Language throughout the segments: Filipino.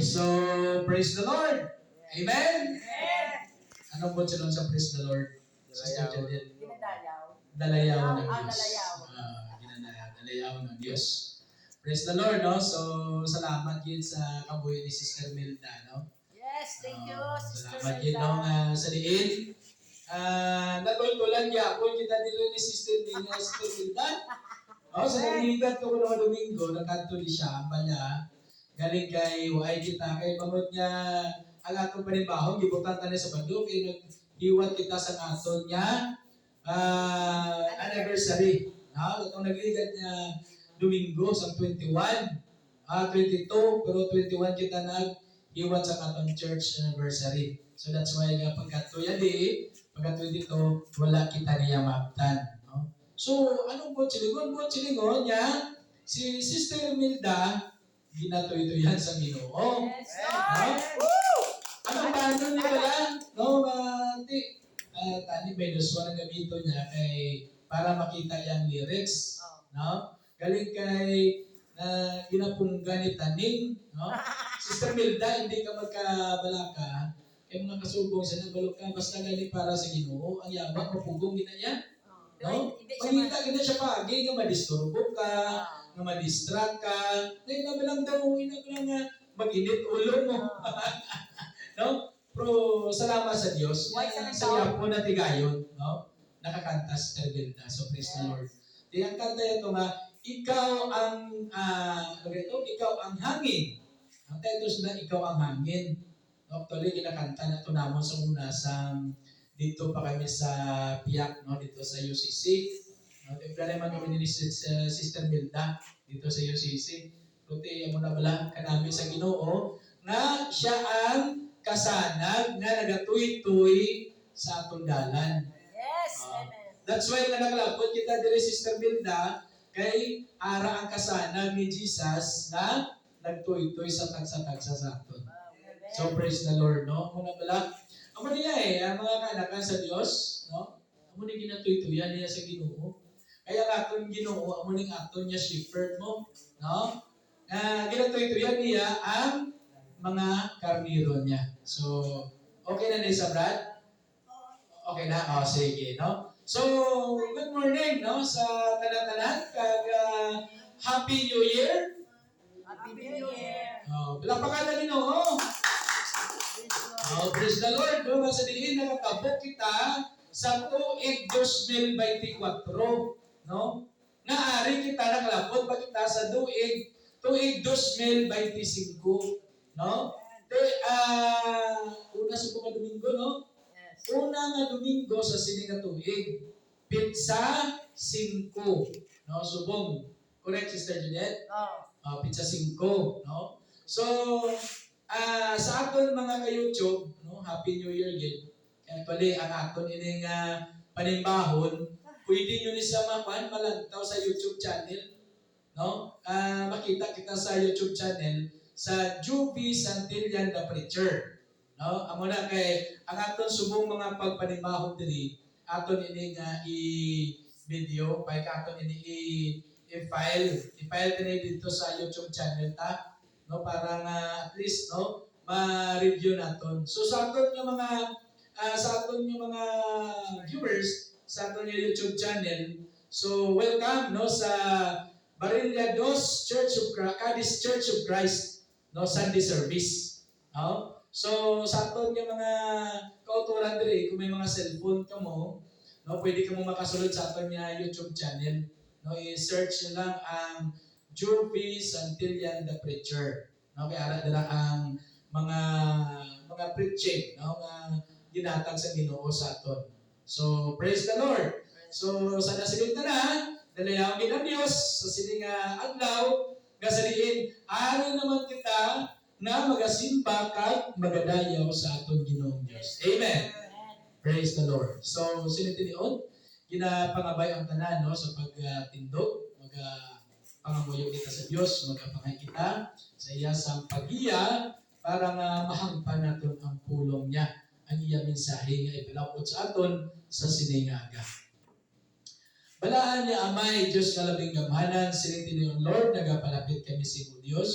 So, praise the Lord. Amen? Amen. Ano po siya sa praise the Lord? Sister Jadel. Dinadayaw. Dalayaw ng Diyos. Dalayaw. Dalayaw ng Diyos. Praise the Lord, no? So, salamat yun sa kabuhi ni Sister Milda, no? Yes, thank you, Sister Salamat yun, no? Zelda. Sa diin. Natultulan gyapon kita dito ni Sister Milda. Sa naligat ko ng Domingo, nagkanto di siya, ang bala, galing kay Huay kita, kay pamot niya, ang atong panibahon, gibutan tayo sa bandok, kay naghiwat kita sa aton niya, anniversary. Itong nagligat niya Domingo sa 21, 22, pero 21 kita naghiwat sa aton church anniversary. So that's why nga pagkanto yan pagka 22, wala kita niya maptan. So, anong silingon niya? Si Sister Milda, ginatoy-toyan sa Ginoo. Yes, Lord. Anong paano niya pala? No, tani may doswa na gamito niya para makita yung lyrics. No? Galing kay ginapungga ni Taning. No? Sister Milda, hindi ka magkabalaka. Mga kasubong sa nabalok ka, basta galing para sa Ginoo. Ang yabang, mapugong ginaya. No? Pagkita kita siya pagi, nga madisturbo ka, nga madistract ka, dahil nga bilang daw, nga mag-init ulo mo. No? Pero salamat sa Diyos, sa yapo na tigayon, no? Nakakanta si Terbilda, so praise the Lord. Di ang kanta ito nga, ikaw ang hangin. Ang title na, ikaw ang hangin. Actually, kinakanta na ito namon sa una sa dito pa kami sa Piak, no? Dito sa UCC. Templa naman kami ni Sister Milda dito sa UCC. Ruti, mo na bala kanami sa Ginoo na siya ang kasanag na nagatuy-tuy sa atong dalan. Yes, amen. That's why nakalapot kita diri Sister Milda kay ara ang kasanag ni Jesus na nagtuy-tuy sa tagsa-tagsa sa aton. So praise the Lord, no? Muna bala amo niya ang mga kaanakan sa Dios, no? Amo ni ginatuy-tuyan niya sa Ginoo. Kaya aton Ginoo, amo ning aton niya shepherd mo, no? Ginatuy-tuyan niya ang mga karniro niya. So, okay na sa Brad? Okay na? Sige, no? So, good morning, no? Sa tanan-tanan, Happy New Year! Happy New Year! Palapakan na Ginoo! Praise the Lord. No? Sa diin, nakakabot kita sa tuig 2024. No? Naari kita nakalapot pa kita sa tuig 2025. No? Una sa mga Domingo, no? Yes. Una nga Domingo sa sining tuig. Pizza 5. No? Subong. Correct, Sister Jeanette? Pizza 5. No? So, sa aton mga ka-YouTube, no, Happy New Year again. Actually, ang aton ining panimbahon, pwede nyo ni sa malantaw sa YouTube channel. No? Makita kita sa YouTube channel sa Juby Santillan the Preacher. No? Amo na kay ang aton subong mga pagpanimbahon diri, aton ining i-video, pay aton ining i-file din dito sa YouTube channel ta. No, para at least ma-review naton. So sa aton yung mga viewers sa aton yung YouTube channel. So welcome sa Barilla Dos Cadiz Church of Christ, no, Sunday service. No? So sa aton yung mga kauturan diri, kung may mga cellphone ka mo, no, pwede ka mo makasulod sa aton yung YouTube channel. No, i-search nyo lang ang Juby Santillan the Preacher. No, kaya ara dira ang mga preaching, no, nga ginatag sa Ginoo sa aton. So praise the Lord. So sa nasilid na dalayaw gid ang Dios sa sining adlaw nga saliin aron naman kita na magasimba kag magadayaw sa aton Ginoong Dios. Amen. Praise the Lord. So sino tiniod ginapangabay ang tanan, no, sa pagtindog, pangamuyo kita sa Dios, magapangay kita sa iya sa pagiya para nga mahangpan naton ang pulong niya, ang iya mensahe nga ipalapot sa aton sa siningaga. Balaan niya amay Diyos nga labing gamhanan, sining tiniyon Lord, nagapalapit kami sa Diyos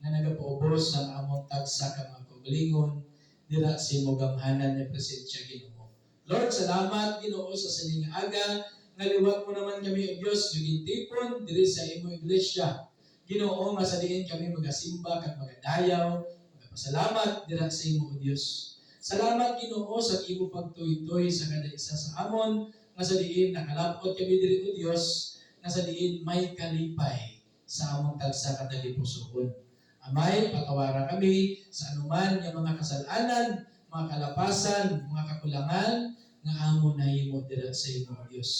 nga nagapaubos ang among tagsa ka mga kaugalingon dira sa imong gamhanan nga presensya Ginoo. Lord, salamat Ginoo sa sining aga nga liwat mo naman kami o Dios gigintipon diri sa imong iglesia. Ginoo nga sa diin kami magasimba kag magadayaw, magapasalamat dira sa imong Dios. Salamat Ginoo sa imong pagtuy-toy sa kada isa sa amon nga sa diin nakalapot kami diri o Dios nga sa diin may kalipay sa among tagsa katalipusoon. Amay, patawara kami sa anuman nga mga kasalanan, mga kalapasan, mga kakulangan nga amon nahimo dira sa imong Dios.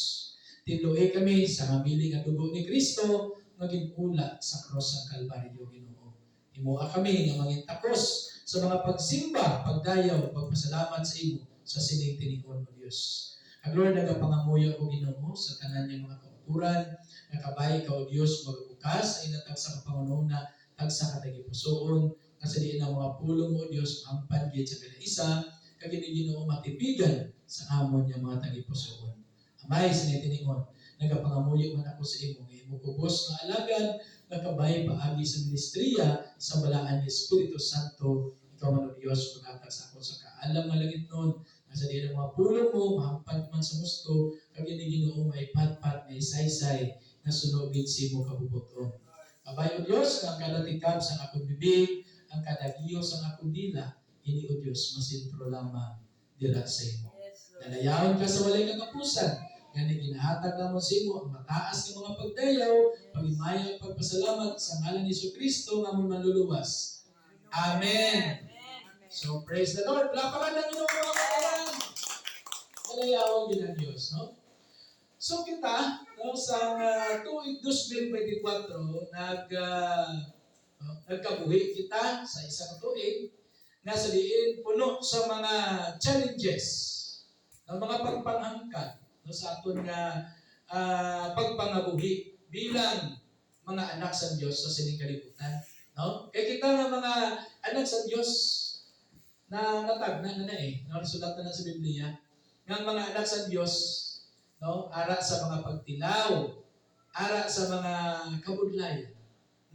Tinuloy kami sa mabili nga dugo ni Kristo nga ginula sa cross sa Kalbaryo Ginoo. Himuha kami nga mangintakos sa mga pagsimba, pagdayaw, pagpasalamat sa imo sa sining tiningon mo Dios. Ang Lord nagapangamuyo o Ginoo sa tanan niya mga kauturan nga kabay ka o Dios magbukas sa inatag sa kapangununa tagsa katagipusoon nga sa diin ang mga pulong mo Dios ampan gid sa kada isa kag Ginoo matipigan sa amon nga mga tagipusoon. Amay sa tiningon nagapangamuyo man ako sa imo nga imo kubos nga alagad nga kabay paagi sa ministriya sa balaan ni Espiritu Santo ikaw man o Dios paghatag sa ako sa kaalam nga langit nun nga sa diin ang mga pulong mo mahampan man sa gusto kag Ginoo maipatpat na isaysay nga sunugid sa imo kabubuton. Kabay o Diyos, ang kada tikab sa akong bibig, ang kada giyo sa akong dila, ini o Diyos, masintro lamang dira sa imo. Dalayaon ka sa walay katapusan, gani ginahatag namon sa imo ang mataas ng mga pagdayaw, pagimaya at pagpasalamat sa ngalan ni Jesucristo nga among manluluwas. Amen. So praise the Lord. Lapakan ng inyong mga katawan. Dalayawon din ang Diyos, no? So kita, no, sa tuig 2024, nagkabuhi kita sa isang tuig na sa diin puno sa mga challenges, ng mga pagpanghangkad no, sa aton nga pagpangabuhi bilang mga anak sa Dios sa sining kalibutan. No? Kaya kita nga mga anak sa Dios na natagna na no, sulat na sa Biblia, nga mga anak sa Dios no, ara sa mga pagtilaw, ara sa mga kabudlayan.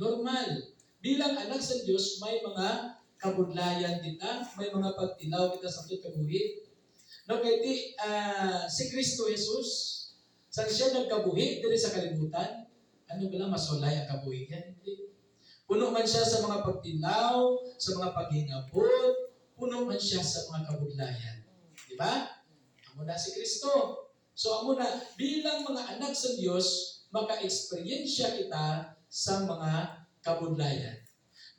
Normal. Bilang anak sa Diyos, may mga kabudlayan kita, may mga pagtilaw kita sa ating kabuhi. No, kaya si Kristo Jesus, sa siya nagkabuhi diri sa kalibutan, ano ba lang masulay ang kabuhi yan? Puno man siya sa mga pagtilaw, sa mga paghingabot, puno man siya sa mga kabudlayan. Di ba? Amo na si Kristo. So amo na, bilang mga anak sa Diyos, maka-eksperyensya kita sa mga kabudlayan.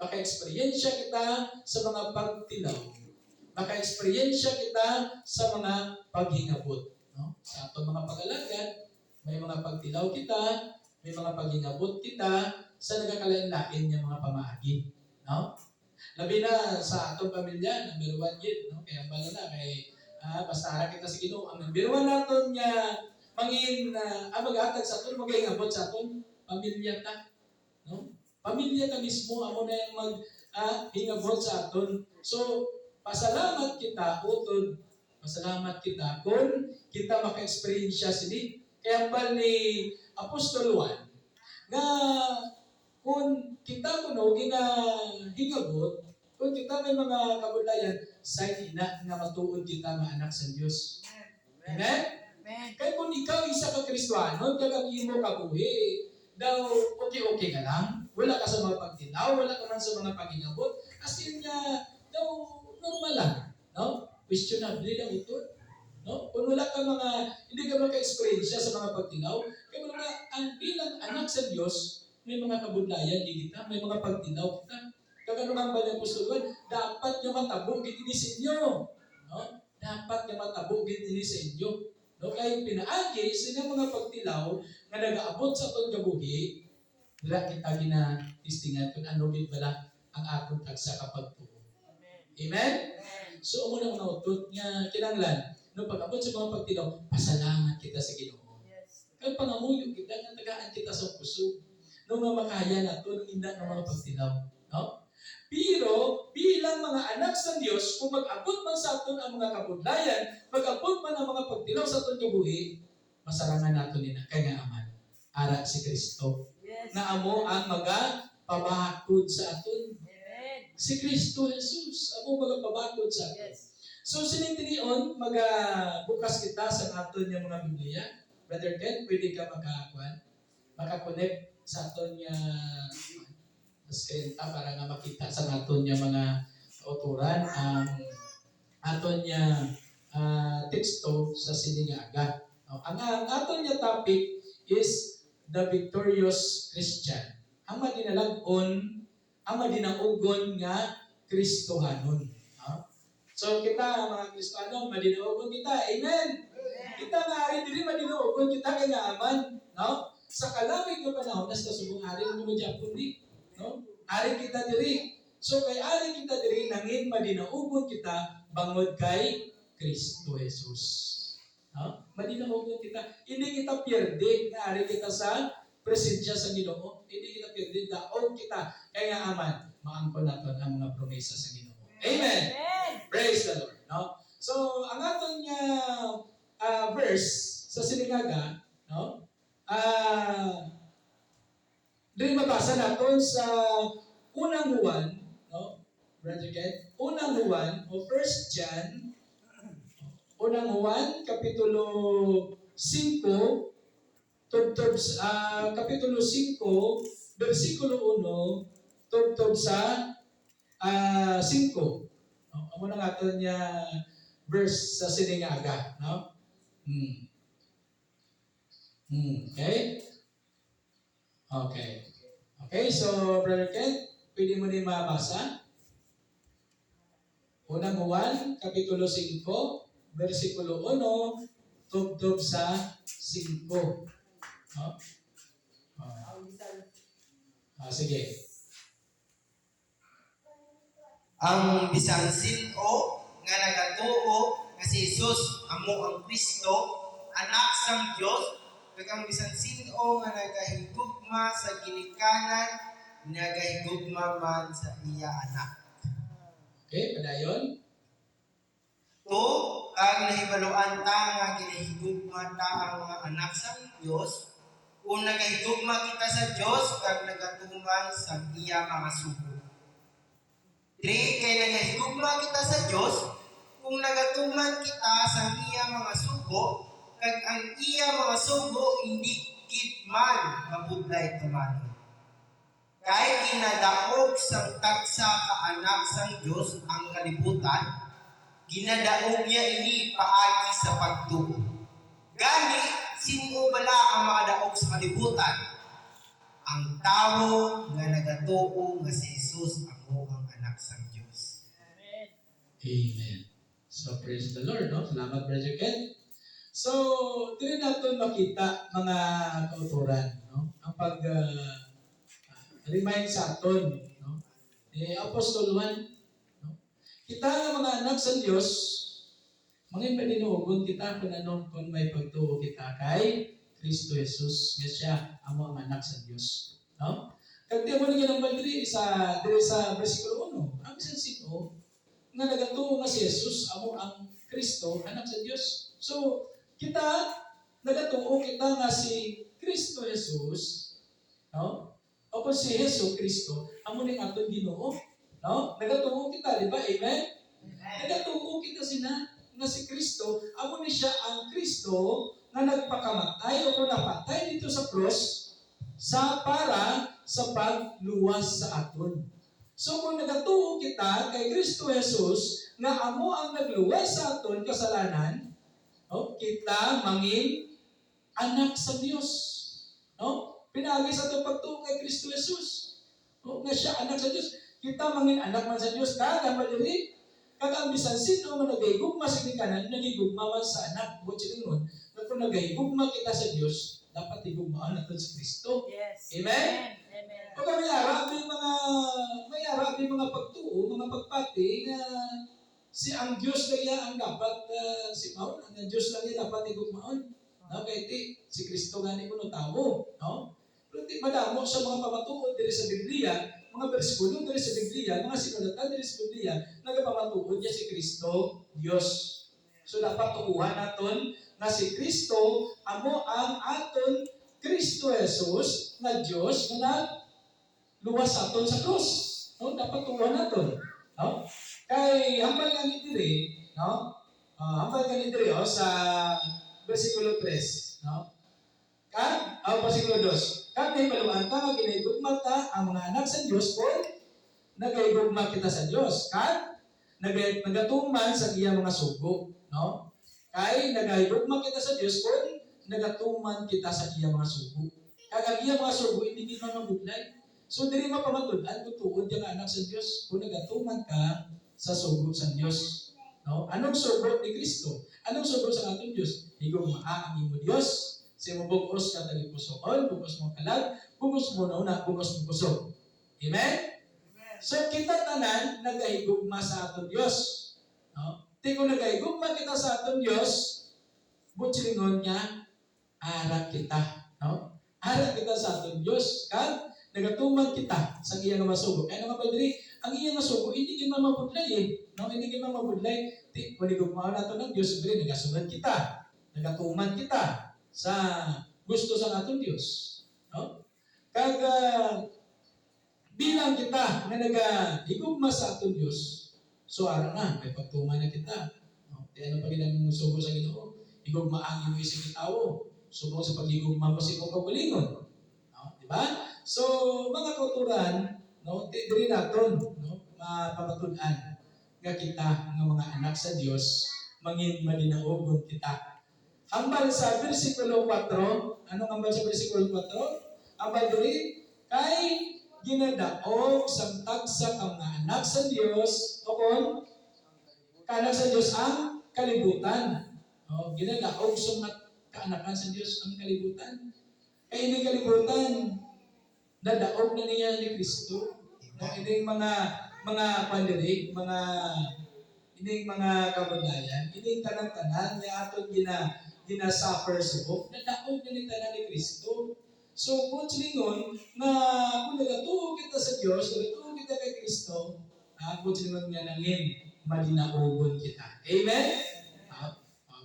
Maka-eksperyensya kita sa mga pagtilaw. Maka-eksperyensya kita sa mga paghingabot. No? Sa atong mga pag-alagad, may mga pagtilaw kita, may mga paghingabot kita sa nagakalain-lain ng mga pamaagi. No? Labi na sa atong pamilya, number 1 yun. No? Kaya bala na, basta ara kita sa Ginoo. Ang biruan naton nga mangin mag-atag sa aton magingabot sa aton pamilya ta. No? Pamilya ta mismo amo na yang hingabot sa aton. So pasalamat kita utod. Pasalamat kita kung kita maka-experience sini. Kaya ba ni Apostol Juan nga kung kita kuno hingabot, kung kita may mga kabudlayan, sa ina nga matuod kita nga anak sa Diyos. Amen? Kaya kung ikaw isa ka Kristiyano, kagang imo kabuhi, daw okay ka lang, wala ka sa mga pagtilaw, wala ka man sa mga pagingabot, as in nga, daw normal lang. No? Questionable lang ito. No? Kung wala ka hindi ka maka-experience sa mga pagtilaw, kaya mga ang bilang anak sa Diyos, may mga kabudlayan kita, may mga pagtilaw kita. Kagano nga ba ng Apostol, dapat nyo matabog ini sa inyo. No? Dapat nyo matabog ini sa inyo. No? Kaya pinaagi sa mga pagtilaw nga nag-aabot sa itong kabuhi, wala kita gina-tistingan kung ano din bala ang akong tagsa kapag tuo. Amen? So, muna utot nga kinanglan, no, pag-abot sa mga pagtilaw, pasalamat kita sa Ginoo. Kaya pangamuyo kita, nga tagaan kita sa puso. No, nga makaya na ito, nung inda ng mga pagtilaw. No? Pero bilang mga anak sa Diyos, kung mag-abot man sa aton ang mga kabudlayan, mag-abot man ang mga pagtilaw sa aton kabuhi, masarangan nato nina kay nga aman. Ara si Kristo. Na amo ang pabakod sa aton. Amen. Si Kristo Jesus amo magapabakod sa aton. Yes. So sining tinion bukas kita sa aton yung mga Biblia. Brother Ken, pwede ka makakonect sa aton nga screen para nga makita sa aton yung mga autoran ang aton niya teksto sa sinigaga. Ang aton niya topic is the victorious Christian. Ang madinaugon nga Kristohanon. So kita mga Kristiyano, madinaugon kita. Amen. Kita nga rin dili madinaugon kita kaya aman, no? Sa kalamig nga panahon nas subong ari mo Japon di, no? Ari kita diri. So kay ari kita diri nangin madinaugon kita bangod kay Kristo Jesus. No? Madinaugon kita. Hindi kita pierde nga ari kita sa presensya sa Ginoo. Hindi kita pierde daog kita kaya aman maangkon naton ang mga promesa sa Ginoo. Amen. Amen. Praise the Lord. No? So ang aton nga verse sa sinigaga, no? Dili mabasa naton sa unang Juan, no? Brother Ken, unang Juan o 1 John, unang Juan kapitulo 5 tubtob sa kapitulo 5 bersikulo 1 tubtob sa 5. Amo na aton niya verse sa siningaga, no? Okay? Okay, so Brother Ken, pwede mo din mabasa? Unang Juan, Kapitulo 5, versikulo 1, tugtog sa 5. No? Sige. Ang bisan sino nga nagatuo nga si Jesus amo ang Kristo, anak sang Dios, kag ang bisan sino nga nagahigugma sa ginikanan, nagahigugma man sa iya anak. Okay, padayon. To kag nahibaluan ta nga ginahigugma ta ang mga anak sang Dios, kung nagahigugma kita sa Dios kag nagatuman sa iya mga sugo. 3. Kay nagahigugma kita sa Dios, kung nagatuman kita sa iya mga sugo, kag ang iya mga sugo hindi gid man mabudlay tuman. Kay ginadaog sang tagsa ka anak sang Dios ang kalibutan, ginadaog niya ini paagi sa pagtuo. Gani, sino bala ang makadaog sa kalibutan? Ang tawo nga nagatuo nga si Jesus amo ang anak sang Dios. Amen. Amen. So praise the Lord, no? Salamat, Brother Ken. So, dili natin makita mga kauturan, no? Ang remind sa aton, no? Ni Apostol Juan, no? Kita nga mga anak sa Dios, mga paninuogon kita kung may pagtuo kita kay Kristo Jesus, nga siya amo ang anak sa Dios, no? Kag di mo na ginambal diri sa bersikulo 1, ang bisan sino nga nagatuo nga si Jesus amo ang Kristo, anak sa Dios. So, kita nagatuo kita nga si Kristo Jesus, no? O kung si Jesu Kristo, amo ning aton Ginoo, no? Nagatuo kita, di ba? Amen? Nagatuo kita nga si Kristo, amo ni siya ang Kristo nga nagpakamatay o kung napatay dito sa cross para sa pagluwas sa aton. So kung nagatuo kita kay Kristo Jesus nga amo ang nagluwas sa aton kasalanan, no? Kita mangin anak sa Dios, no? Pinagi sa itong pagtuo kay Kristo Jesus, no? Nga siya anak sa Dios. Kita mangin anak man sa Dios, kaya madiri kag ang bisan sino man nagahigugma sa kanan, nagahigugma man sa anak. Butsi nun, kung nagahigugma kita sa Dios, dapat higugmaan natin si Kristo. Yes. Amen? Amen. Kung may arabi mga pagtuo, mga pagpati nga si ang Dios kaya ang dapat si Paul, ang Dios lang yan dapat higugmaon. No, kaya si Kristo gani kuno tawo, no? Pero di madamo sa mga pamatuod diri sa Biblia, mga bersikulo diri sa Biblia, mga sinulatan diri sa Biblia, nagapamatuod niya si Kristo, Dios. So dapat tukuhan naton na si Kristo amo ang aton Kristo Jesus na Dios nga luwas aton sa krus. No, dapat tuwa naton. No? Kay hambal nga ni diri, no? Hambal nga ni diri sa versikulo 3, no? Versikulo 2. Kag nahibaluan ta nga ginahigugma ta ang mga anak sa Dios kung nagahigugma kita sa Dios. Kag nagatuman sa iyang mga sugo, no? Kay nagahigugma kita sa Dios kung nagatuman kita sa iyang mga sugo. Kag ang iyang mga sugo hindi kita mabudlay. So diri mapamatud-an tutuod yung anak sa Dios kung nagatuman ka sa sugo sa Dios. No? Anong sugo ni Kristo? Anong sugo sa atong Dios? Higugma ang imo Dios. Sa mo bugos ka tagi pusoon, bugos mo kalag, bugos mo na bugos mo kusog. Amen? So kita tanan nagahigugma sa atong Dios. No? Di kung nagahigugma kita sa atong Dios, butsingon niya, ara kita. No? Ara kita sa atong Dios. Kag nagatuman kita sa iyang masugo. Kaya naman padri, ang iyang masugo, hindi kita mabudlay eh. No? Hindi kita mabudlay. Di, kung nagugmao nato ng Diyos, sabihin, nagasugan kita. Nagatuman kita sa gusto sa atong Diyos. No? Kag bilang kita na nagahigugma sa atong Diyos, so ara na, may pagtuman na kita. No? Kaya ano pag ilang sugo sa Ginoo? Higugma ang imo isip itawo. Sugo sa paghigugma mo sa imo kaugalingon. No? Di ba? So, mga kauturan, no, diri naton, no, mapamatud-an nga kita nga mga anak sa Dios mangin madinaogon kita. Hambal sa bersikulo 4, anong hambal sa bersikulo 4? Hambal diri kay ginadaog sa tagsa ka mga anak sa Dios o kon kaanak sa Dios ang kalibutan. No, ginadaog sa mga kaanakan sa Dios ang kalibutan. Kay ini kalibutan nadaog na niya ni Kristo. No, ining mga pandirig, ining mga kabudayan, ining tanan-tanan niya aton gina-suffer subok, nadaog na ni tanan ni Kristo. So, kung silingon na kung nagatuo kita sa Diyos, nagatuo kita kay Kristo, kung silingon nga nangin, madinaogon kita. Amen?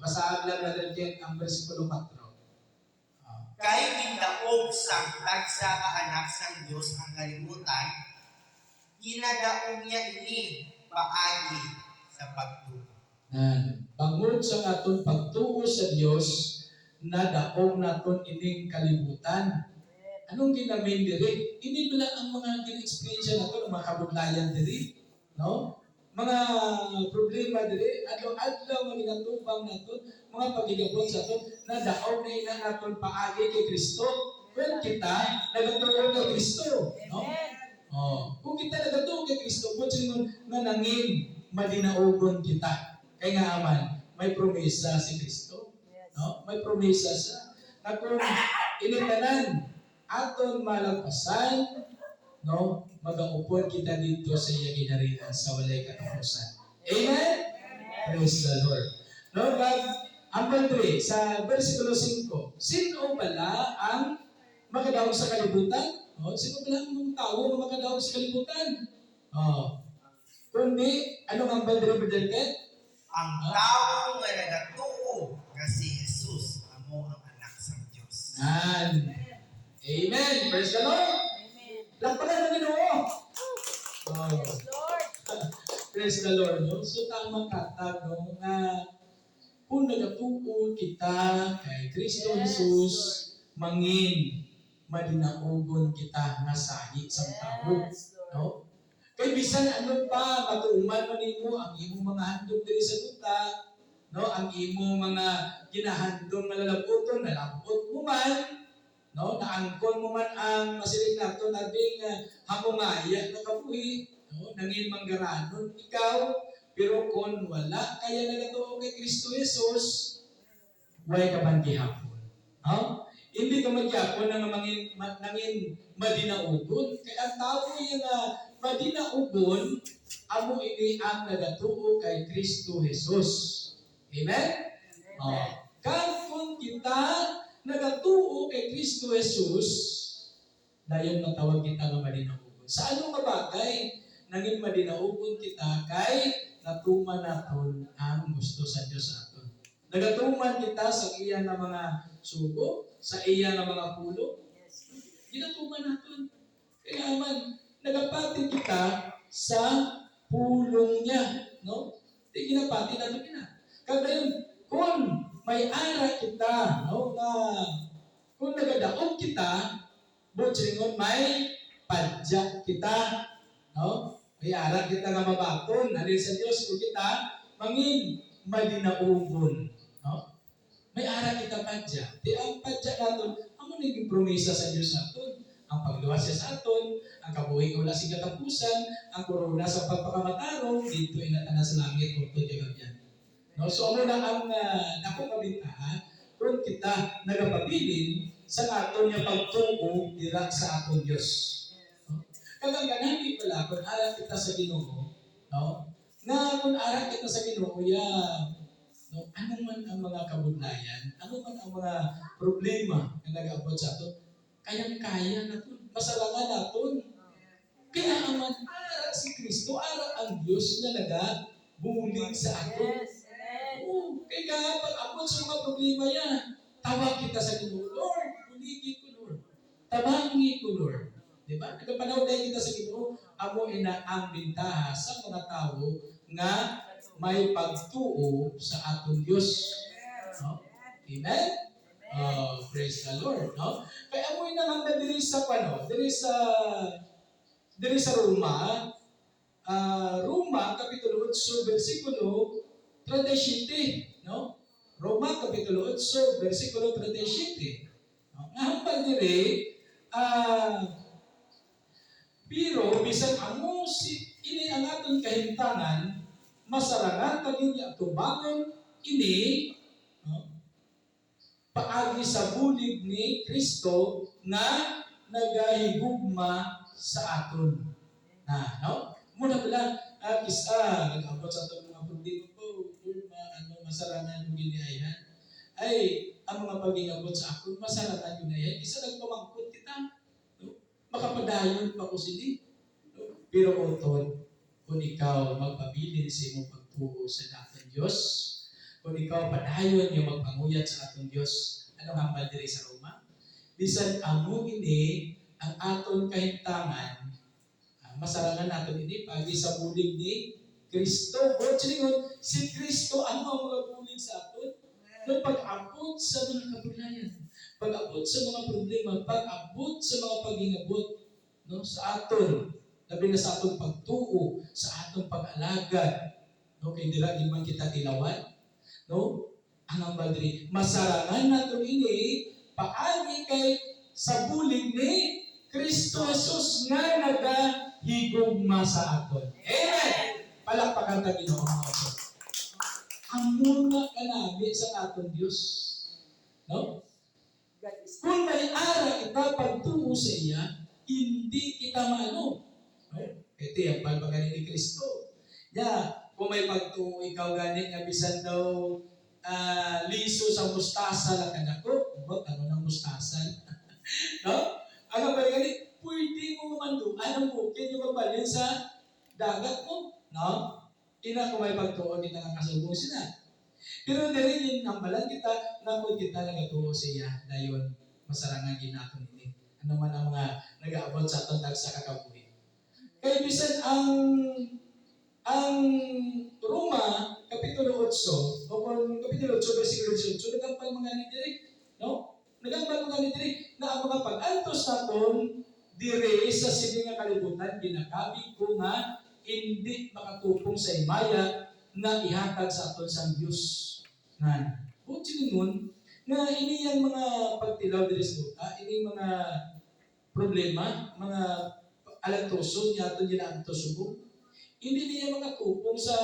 Basahan lang natin ang versikulo 4. Kay gindaog sa tagsa ka anak sang Dios ang kalibutan, ginadaog niya ini paagi sa pagtuo. Bangod sa aton pagtuo sa Dios, nadaog naton ining kalibutan. Anong ginamin diri? Ini bala ang mga gina-experience nato, mga kabudlayan diri, no? Mga problema diri, adlaw-adlaw nga ginatubang naton, mga pagigabot sa aton, nadaog na ina naton paagi kay Kristo. Well, kita nagatuo kay Kristo, no? Kung kita nagatuo kay Kristo, kung sino nga nangin madinaogon kita. Kaya nga aman, may promesa si Kristo. No? May promesa siya. Na kung initanan, aton malagpasan, no, mag-aupon kita dito sa iya ginarinan sa walay katapusan. Amen? Praise the Lord. No, hambal 3, sa versikulo 5, sino pala ang makadaog sa kalibutan? Sino pala ang tao na makadaog sa kalibutan? Kundi, anong hambal 3, Brother Ted? Ang tao nga nagatuo nga si Jesus amo ang anak sang Dios. Amen. Praise the Lord. Lakpakan ng Ginoo. Lord. Praise the Lord. No? So tama katag, no, na kung nagatuo kita kay Kristo Jesus, mangin madinaogon kita nga sahi sa tao. No? Kay bisan ano pa, matuuman man nimo ang imong mga handog diri sa duta, no? Ang imong mga ginahandong malalabuton, nalabot mo man, no? Naangkon mo man ang masiling nato nabing hamungaya na kabuhi, no? Nangin manggaranon ikaw, pero kung wala kaya nagatuo kay Kristo Jesus, way ka man gihapon. No? Hindi ka magyapon na nangin madinaugon. Kaya ang tao yung madinaugon, amo ini ang nagatuo kay Kristo Jesus. Amen? Kung kita nagatuo kay Kristo Jesus, dayon matawag kita nga madinaugon. Sa anong mabagay, nangin madinaugon kita kay natuman naton ang gusto sa Diyos aton. Nagatuman kita sa iya na mga sugo, sa iya na mga pulo. Ginatuman naton. Kaya man, nagapati kita sa pulong niya. No? Di ginapati na ito kina. Kaya kung may ara kita, no, na kung nagadaog kita, butsingon may padya kita. No? May ara kita nga mabaton. Halin sa Diyos kung kita, mangin madinaugon. No? May ara kita padya. Di ang padya natin, ang naging promesa sa Diyos natin. Ang pagluwas siya sa aton, ang kabuhing wala sa katapusan, ang korona sa pagpakamatarong, dito inatana sa langit, utod yung yan. No? So, ano na ang dako kabintahan, kung kita nagapabilin sa aton yung pagtuo dira sa aton Diyos. No? Kagang ganami pala, kung ara kita sa Ginoo, no? Na kung ara kita sa Ginoo, no, ano man ang mga kabudlayan, ano man ang mga problema na nag-abot sa aton, kayang-kaya na ito. Masalangan na ito. Kaya naman, ara si Kristo, ara ang Diyos na nag-bulig sa atin. Yes. Amen. Oo, kaya pag-abot sa mga problema yan, tawag kita sa Ginoo, Lord, buligi ko, Lord. Tabangi ko, Lord. Diba? Nagpanahon dahil kita sa Ginoo, amo ina ang bintaha sa mga tao nga may pagtuo sa atong Diyos. No? Amen? Oh, praise the Lord, no? Kaya mo inanganda diri sa diri sa Roma, Roma kapitulo 8 bersikulo 37, no? Roma kapitulo 8 bersikulo 37. No? Ngahambal diri pero bisan amo ini ang aton kahimtangan masarangan kagin atubangon ini, no? Paagi sa bulig ni Kristo na nagahigugma sa aton. No? Muna pala, nag-abot sa aton mga problema po, masarangan yung giniayan. Ay, ang mga pag-iabot sa aton, masarangan yung giniayan. Isa nagpamangkot kita. No? Makapadayon pa ko sili. No? Pero utod, kung ikaw magpabilin sa imong pagtuo sa dating Diyos, kung ikaw padayon yung magpanguyat sa atong Diyos, anong hambal diri sa Roma? Bisan amo ini ang aton kahimtangan, masarangan natin ini pagi sa bulig ni Kristo. Botsingon, si Kristo ang mga bulig sa aton. No, pag-abot sa mga kabulayan, pag-abot sa mga problema, pag-abot sa mga pag-ingabot, no, sa aton, labi na sa atong pagtuo, sa atong pag-alagad. No, kay dira di man kita tilawan. No? Ang hambal diri, masarangan nato ini paagi kay sa bulig ni Kristo Jesus nga nagahigugma sa aton. Amen. Palakpakan ta Ginoo mga kapatid. Amuna kanami sa aton Dios. No? Kung may ara kita pagtuo sa iya, hindi kita maano. No? Ito yung palpagan ni Kristo. Kung may pagtuo ikaw gani nga bisan daw liso sa mustasa lang kanako, ano ng mustasa? No? Ano ba gani? Pwede mo mandu, anong bukid yung magbalin sa dagat mo, no? Ina kung may pagtuo kita nga kasubong sila. Pero dili ang balan kita na kung kita nagatuo siya dayon masarangan ginaton ini. Ano man ang mga nag-aabot sa atong sa kakabuhi. Kaya bisan ang Roma, Kapitulo 8, o kung Kapitulo 8, versikulo 18, nagampal mga diri, no? Nagampal mga diri, na ang mga pag-antos naton, diri sa sining nga kalibutan, ginakabi ko nga, hindi makatupong sa imaya, na ihatag sa aton sa Diyos. Nga, buti nun, na ini yung mga pagtilaw diri sa luta, ini mga problema, mga alagtoso, niya ito ginagtosubong, hindi niya makatupong sa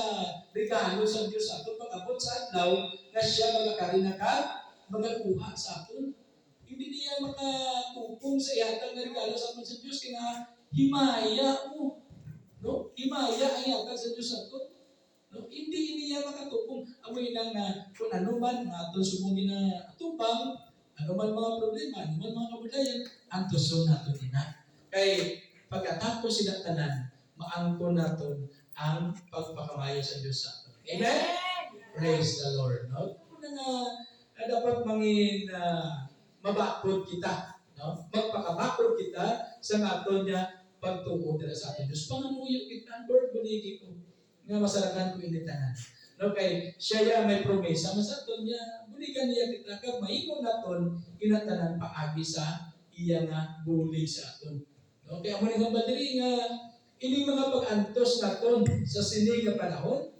regalo sa Diyos sa aton pag-abot sa adlaw na siya magkarinaka magakuha sa aton. Hindi niya makatupong sa ihatag na regalo sa aton sa Diyos kaya himaya mo. No? Himaya ang ihatag sa Diyos sa aton. No? Hindi niya makatupong. Amoy nang kung ano man aton subungin na atupang, ano man mga problema, ano man mga kabulayan, ang tuso natin ina. Kay pagkatapos sila tanan, maangkon natin ang pagpakamayo sa Diyos sa atin. Amen? Praise the Lord. No? Kung na dapat mangin mabakod kita. No? Magpakabakod kita sa aton niya pagtuo dira sa aton Dios. Pangamuyo kita, Lord, buligi ko. Nga masaragan ko ini tanan. No, kay siya ya may promesa masaton niya, buligan niya kita kag mahimo naton kinatanan paagi sa iya nga bulig sa aton. No, kaya mo nga badiri nga ini mga pag-antos naton sa sini nga panahon,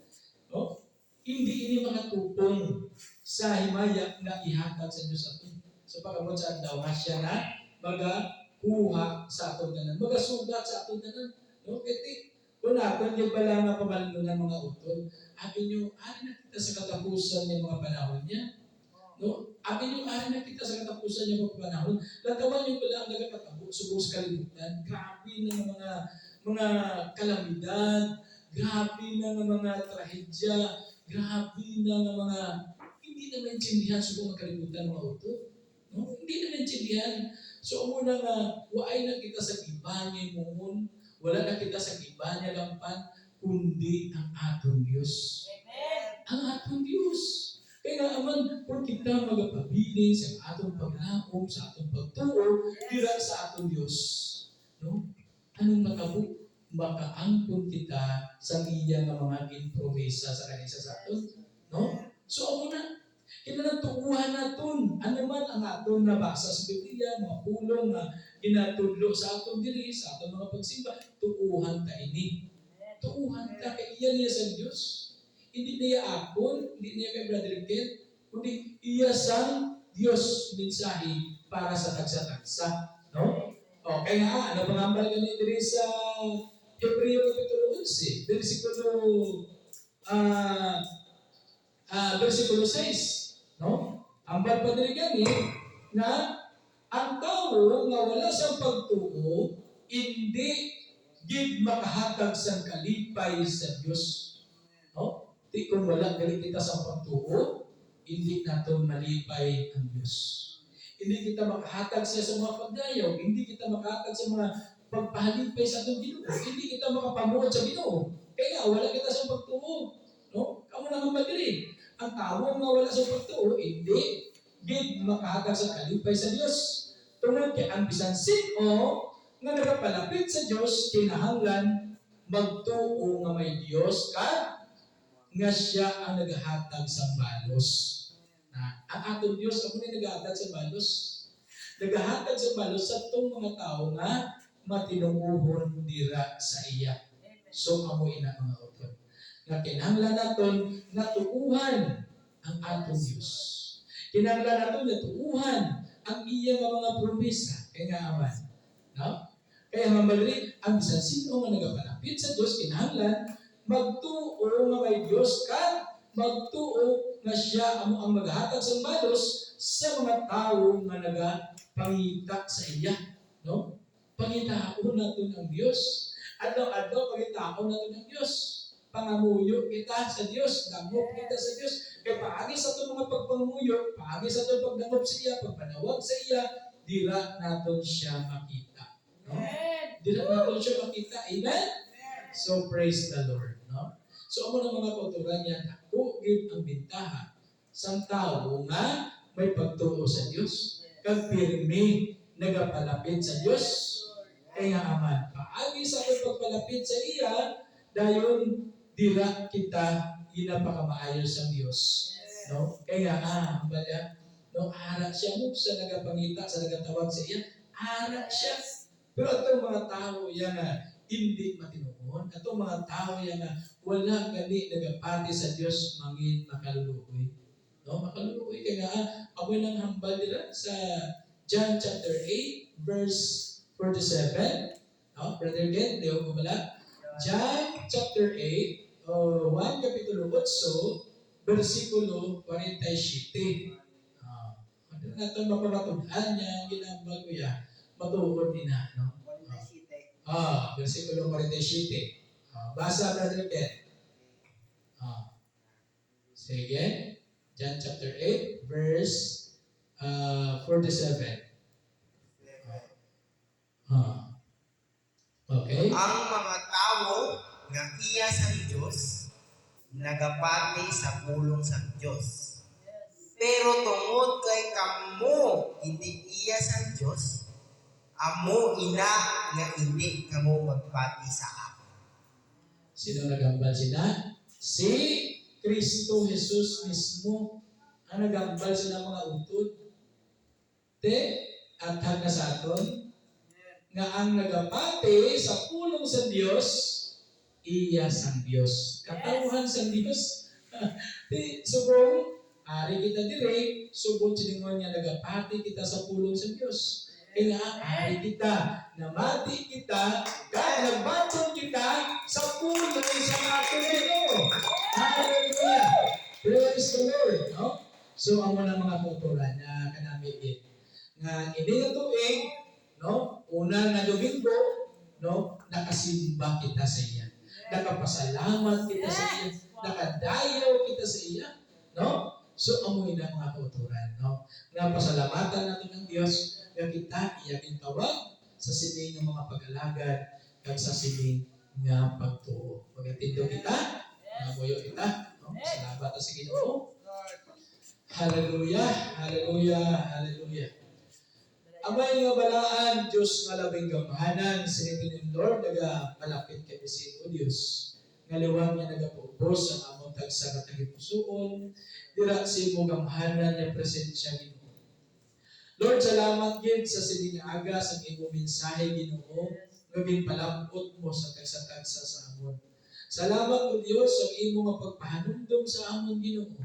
no? Hindi ini mga tupong sa himaya nga ihatag sa Dios aton. So pagabot sa adlaw nga siya na magakuha sa aton tanan, magasugat sa aton tanan. No, kiti kung naton yung pala nga pamalunan mga utol, akin yung ari na kita sa katapusan ng mga panahon niya. No? Akin yung ari na kita sa katapusan ng mga panahon. Latawan yung pala ang nagkakatabo, subos kalimutan. Grabe na mga kalamidad, grabe na mga trahedya, grabe na mga hindi na maintindihan subong kalimutan mga utol. No? Hindi na maintindihan. So muna nga, waay na kita sa ibangin mo wala na kita sa iba niya lampan, kundi ang atong Diyos. Amen. Ang atong Diyos. Kaya nga aman, kung kita magapabilin sa atong paglaom, sa atong pagtuo, dira sa atong Diyos. No? Anong matabo? Makaangkon kita sa iya nga mga ginpromesa sa kanisa sa aton. No? So ako na, kinanatuuhan naton, ano man ang aton nabasa sa Biblia, mga pulong na ginatudlo sa aton diri, sa aton mga pagsimba, tuuhan ta ini. Tuuhan ta kay iya niya sa Dios. Hindi niya akon, hindi niya kay Brother Ken, kundi iya sang Dios mensahe para sa tagsa-tagsa. No? O, kaya nga, ano pangambal ganit diri sa Hebreo Kapitulo 11, versikulo 6. No? Ambal pa diri gani na ang tao nga wala sa pagtuo, hindi gid makahatag sa kalipay sa Dios. No? Di kung wala gali kita sa pagtuo, hindi naton malipay ang Dios. Hindi kita makahatag siya sa mga pagdayaw, hindi kita makahatag sa mga pagpahalipay sa atong Ginoo, hindi kita makapamuot sa Ginoo. Kaya wala kita sa pagtuo. No? Kamu naman madiri. Ang tao nga wala sa pagtuo, hindi gid makahatag sa kalipay sa Dios. Tungod kay ang bisan sino nga nagapalapit sa Dios kinahanglan magtuo nga may Dios nga siya ang naghatag sa balos. Na ang atong Dios ako ni naghatag sa balos. Naghatag sa balos sa tong mga tao nga matinuuhon dira sa iya. So amo ina mga utod. Nga kinahanglan naton natuuhan ang atong Dios. Kinahanglan naton natuuhan ang iya nga mga promesa kay nga aman. No? Kaya nga madali, ang bisan sino nga nagapalapit sa Diyos, kinahanglan, magtuo nga may Diyos ka, magtuo nga siya ang maghatag sa balos sa mga tao nga nagapangita sa iya. No? Pangitaon natin ang Diyos. Adlaw-adlaw pangitaon natin ang Diyos. Pangamuyo kita sa Diyos, dangop kita sa Diyos. Kaya paagi sa ito mga pagpanguyo, paagi sa ito pagdangop sa iya, pagpanawag sa iya, dira natin siya makita. No? Dira natin siya makita. Amen? So praise the Lord. No? So amo ng mga kultura niya, ako give ang bintaha sa tao nga may pagtuo sa Diyos. Kag pirmi nagapalapit sa Diyos. Kaya aman, paagi sa ito pagpalapit sa iya, dayon dira kita ginapakamaayos ang Dios. No? Kaya bala, no, ara siya mo sa nagapangita, sa nagatawag sa iya, ara siya. Pero atong mga tao yan hindi matinuon, atong mga tao yan wala gani nagapati sa Dios mangin makaluluoy. No, makaluluoy kaya amoy nang hambal nila sa John chapter 8 verse 47. No, Brother Ken, Leo Kumala. John chapter 8, 1 kapitulo 8, versikulo 47. Ano na ito mapamatundaan niya, ginambal ko yan, matuod ina. No? Versikulo 47. Basa Brother Ken. Sige. John chapter 8, verse 47. Okay. Ang mga tao nga iya sa Diyos, nagapati sa pulong sa Diyos. Pero tungod kay kamo hindi iya sa Diyos, amo ina nga hindi kamo magpati sa ako. Sino nagambal sila? Si Kristo Jesus mismo ang nagambal sila mga utod. Te, at hanga sa aton, nga ang nagapati sa pulong sa Dios, iya sang Dios. Katawhan sang Dios. Di, subong, ari kita dire, subong siningon niya nagapati kita sa pulong sa Dios. Kaya ari kita, namati kita, kaya nagbaton kita sa pulong sa ating Ginoo. Hallelujah! Praise the Lord! No? So, ang mga kultura na kanami din. Nga, hindi na tuig, no? Una na Domingo, no? Nakasimba kita sa iya. Nakapasalamat kita sa iya. Nakadayaw kita sa iya. No? So, amoy na mga kultura, no? Nga pasalamatan natin ng Diyos nga kita iyakin tawag sa sining ng mga pag-alagad kag sa sining nga pagtuo. Magatindo kita, mabuyo kita, no? Salamat sa Ginoo. Hallelujah, hallelujah, hallelujah. Amay nga balaan, Diyos nga labing gamhanan, sinitin ng Lord, nagapalapit kami sa ito, Diyos. Ngaliwang niya nagapubos ang among tagsa na tagipusoon, dira si mo gamhanan niya presensya, Ginoo. Lord, salamat gid sa sining aga sa imong mensahe, Ginoo, gabing palapot mo sa tagsa-tagsa sa amon. Salamat o Diyos sa imong nga pagpahanumdum sa amon, Ginoo.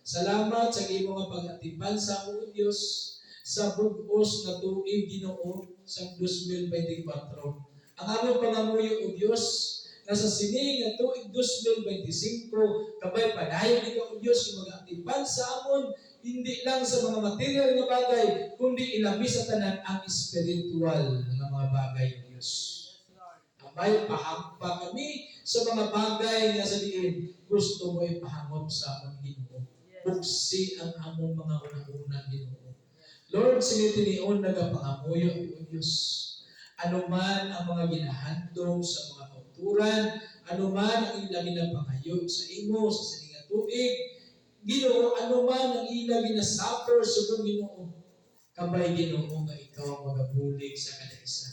Salamat sa imong nga pag-atipan sa amon, Diyos, sa bug-os na tuig, Ginoo, sa 2024. Ang among pangamuyo o Diyos, na sa sining nga tuig 2025, kabay padayon ikaw o Diyos yung mag-atipan sa amon, hindi lang sa mga material na bagay, kundi ilami sa tanan ang spiritual na mga bagay ng Diyos. Abay, pahampa kami sa mga bagay na sabihin, gusto mo ipahangot sa among Ginoo. Buksi ang among mga unang-unang Ginoo. Lord, sinitinion nagapangamuyo o Diyos. Ano man ang mga ginahandong sa mga kauturan, ano man ang ilang ginapangayo sa imo, sa sininga tuig, Ginoo, ano man ang ilang ginasuffer sa kong Ginoo, kabay Ginoo nga ikaw ang magabulig sa kada isa.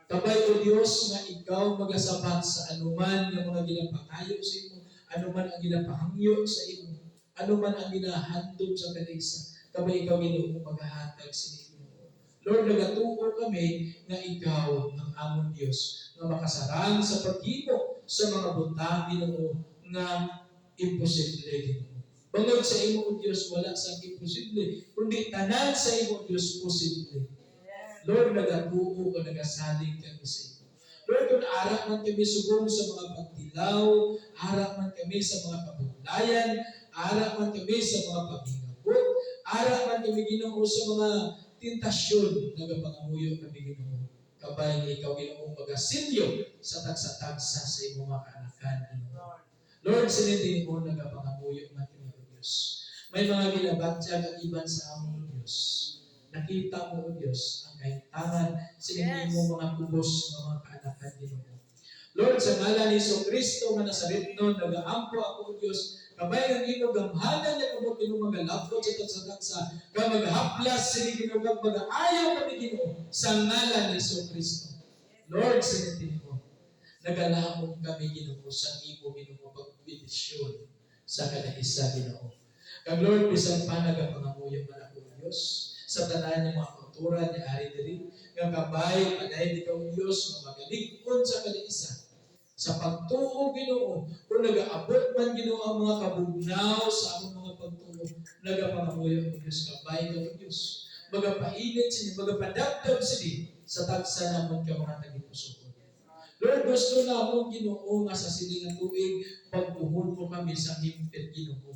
Kabay o Diyos nga ikaw magasabat sa anuman ng mga ginapangayo sa imo, anuman ang ginapahangyo sa imo, anuman ang ginahandog sa kada isa, kabay ikaw Ginoo maghahatag sa imo. Lord, nagatuo kami na ikaw ang among Diyos nga makasarang sa paghimo sa mga butang Ginoo nga imposible Ginoo. Bangod sa imo o Diyos, wala sa imposible, kundi tanan sa imo o Diyos posible. Lord, nagatuo ka, nagasalig kami sa imo. Lord, kung arak man kami subong sa mga pagtilaw, arak man kami sa mga kabuglayan, arak man kami sa mga paghingabot, arak man kami Ginoo sa mga tentasyon, nagapangamuyo kami Ginoo. Kabay nga ikaw Ginoo magasilyo sa tagsa-tagsa sa imo mga kaanakan Ginoo. Lord, sinindin mo nagapangamuyo man kami o Diyos. May mga ginabatya ng iban sa among Diyos. Nakita mo o Diyos ang kahintangan sinindin mo mga kubos ng mga kaanakan Ginoo. Lord, sa ngalan ni Kristo nga Nazaretno, nagaampo ako o Diyos, kabay ang imo gamhanan na kamot imo magalapot sa tagsa-tagsa, ka maghaplas sa Ginoo kag mag-aayaw kami Ginoo sa ngalan ni Kristo. Lord, sinindin mo, nagalaom kami Ginoo sa imo Ginoo pagbibisyon sa kada isa Ginoo. Kag Lord, bisan pa nagapangamuyo man ako Diyos sa tanan ng mga kultura ni ari diri, nga kabay padayon ikaw Diyos nga magalig-on sa kada isa. Sa pagtuo Ginoo, kung nagaabot man Ginoo ang mga kabugnaw sa among mga pagtuo, nagapangamuyo ang Diyos kabay ikaw Diyos. Magapainit sini, magapadagdag sini sa tagsa namon ka mga tagipusoon. Lord, gusto namon Ginoo nga sa sining nga tuig pagbuhon mo kami sa himpit Ginoo.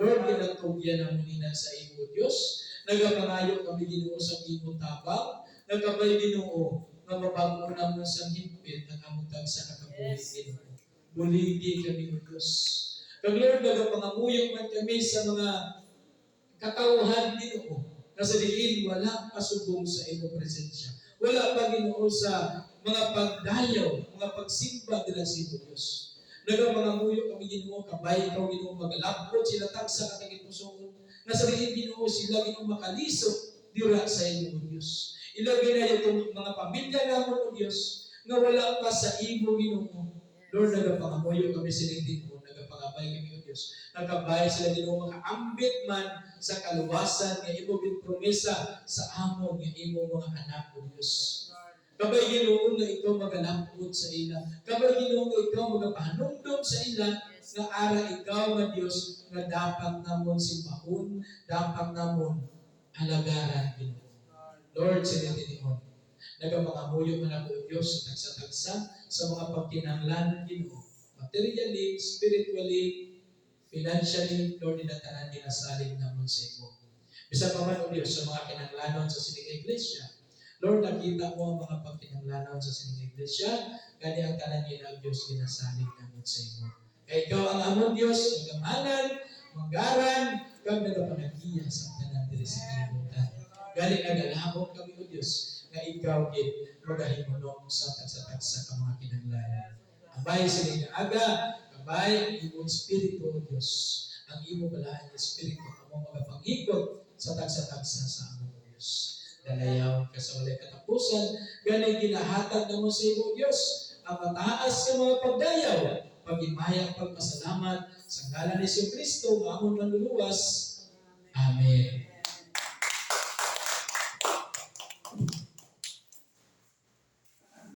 Lord, ginatugyan namon ina sa imo Dios. Nagapangayo kami Ginoo sa imo tabang, nagkabay Ginoo nga mabago namon sa himpit ang among tagsa nga kabuhi Ginoo. Buligi kami o Dios. Kag Lord, nagapangamuyo man kami sa mga katawhan Ginoo na sa diin wala pasubong sa imo presensya. Wala pa Ginoo sa mga pagdayaw, mga pagsimba dira sa imo Dios. Nagapangamuyo kami Ginoo, kabay ikaw Ginoo magalapot sila tagsa ka tagipusoon. Na sa diin Ginoo sila Ginoo makalisod dira sa imo Dios. Ilagay na itong mga pamilya namon o Dios nga wala pa sa imo Ginoo. Lord, nagapangamuyo kami sining mo, nagapangabay kami o Dios. Nagabay sila Ginoo makaambit man sa kaluwasan nga imo promesa sa amon nga imo mga anak o Dios. Kabay Ginoo nga ikaw magalampot sa ila. Kabay Ginoo nga ikaw magapahanumdum sa ila nga ara ikaw nga Dios nga dapat namon simbahon, dapat namon halagaran Ginoo. Lord, sinitinion. Nagapangamuyo man ako Diyos sa tagsa-tagsa sa mga pagkinahanglan Ginoo. Materially, spiritually, financially, Lord, inatanan ginasalig namon sa imo. Bisa pa man o Diyos sa mga kinahanglanon sa sining iglesia. Lord, nakita mo ang mga pagkinahanglanon sa sining iglesia, kani ang tanan nila Diyos ginasalig namon sa imo. Kaya ikaw ang amon Diyos, nagamanan, manggaran, kag nagapanagiya sa tanan diri sa kalibutan. Gali nagalahok kami o Diyos, nga ikaw gid magahimunom sa tagsa-tagsa ka mga kinahanglan. Abay sa nga aga, abay ang imong espiritu o Diyos, ang imong balahan ng espiritu amo magapangikot sa tagsa-tagsa sa among Diyos. Dalayaw ka sa walay katapusan, ganay ginahatag namo sa imong Diyos ang mataas sa mga pagdayaw, paghimayang pagpasalamat sa ngalan ni Jesu Kristo, ang among manluluwas. Amen.